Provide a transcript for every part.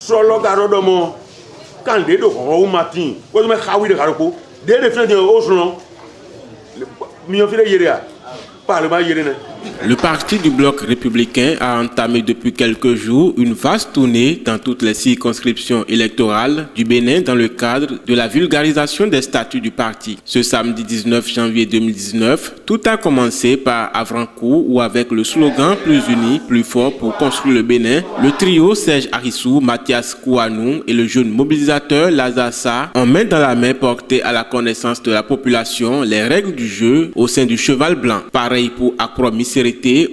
Solo garodomo candido o matin. Wo me khawi de garoko. De defend de oslo. Mi on fait yéria. Parlement yérina. Le parti du bloc républicain a entamé depuis quelques jours une vaste tournée dans toutes les circonscriptions électorales du Bénin dans le cadre de la vulgarisation des statuts du parti. Ce samedi 19 janvier 2019, tout a commencé par Avrancourt où avec le slogan « Plus unis, plus fort pour construire le Bénin », le trio Serge Arissou, Mathias Kouanou et le jeune mobilisateur Lazassa ont main dans la main porté à la connaissance de la population les règles du jeu au sein du Cheval Blanc. Pareil pour Akro-Misérité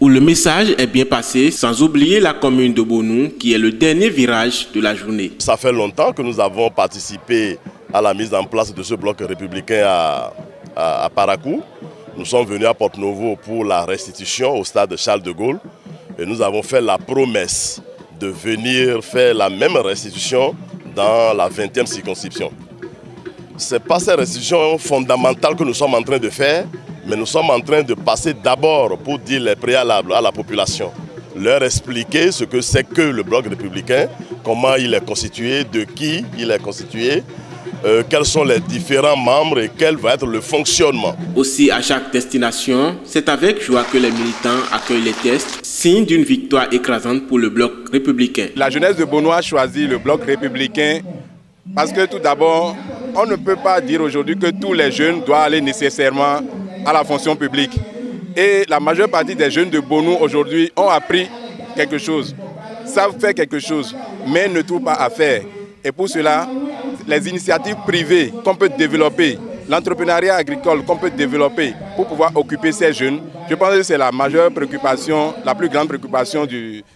où le message est bien passé sans oublier la commune de Bonou qui est le dernier virage de la journée. Ça fait longtemps que nous avons participé à la mise en place de ce bloc républicain à Parakou. Nous sommes venus à Porte-Novo pour la restitution au stade Charles de Gaulle et nous avons fait la promesse de venir faire la même restitution dans la 20e circonscription. Ce n'est pas cette restitution fondamentale que nous sommes en train de faire, mais nous sommes en train de passer d'abord pour dire les préalables à la population, leur expliquer ce que c'est que le bloc républicain, comment il est constitué, de qui il est constitué, quels sont les différents membres et quel va être le fonctionnement. Aussi, à chaque destination, c'est avec joie que les militants accueillent les tests, signe d'une victoire écrasante pour le bloc républicain. La jeunesse de Bonou a choisi le bloc républicain parce que tout d'abord, on ne peut pas dire aujourd'hui que tous les jeunes doivent aller nécessairement à la fonction publique. Et la majeure partie des jeunes de Bonou aujourd'hui ont appris quelque chose, savent faire quelque chose, mais ne trouvent pas à faire. Et pour cela, les initiatives privées qu'on peut développer, l'entrepreneuriat agricole qu'on peut développer pour pouvoir occuper ces jeunes, je pense que c'est la majeure préoccupation, la plus grande préoccupation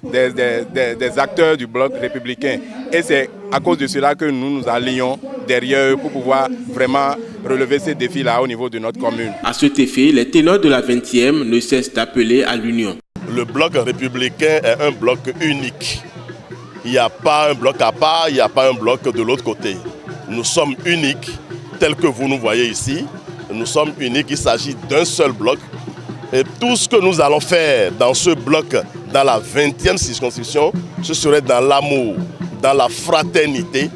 des acteurs du bloc républicain. Et c'est à cause de cela que nous nous allions derrière eux pour pouvoir vraiment relever ces défis-là au niveau de notre commune. À cet effet, les ténors de la 20e ne cessent d'appeler à l'union. Le bloc républicain est un bloc unique. Il n'y a pas un bloc à part, il n'y a pas un bloc de l'autre côté. Nous sommes uniques, tel que vous nous voyez ici. Nous sommes uniques, il s'agit d'un seul bloc. Et tout ce que nous allons faire dans ce bloc, dans la 20e circonscription, ce serait dans l'amour, dans la fraternité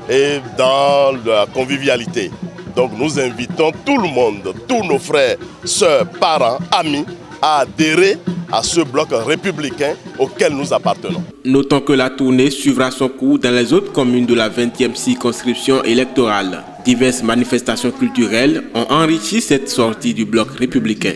et dans la convivialité. Donc nous invitons tout le monde, tous nos frères, sœurs, parents, amis, à adhérer à ce bloc républicain auquel nous appartenons. Notons que la tournée suivra son cours dans les autres communes de la 20e circonscription électorale. Diverses manifestations culturelles ont enrichi cette sortie du bloc républicain.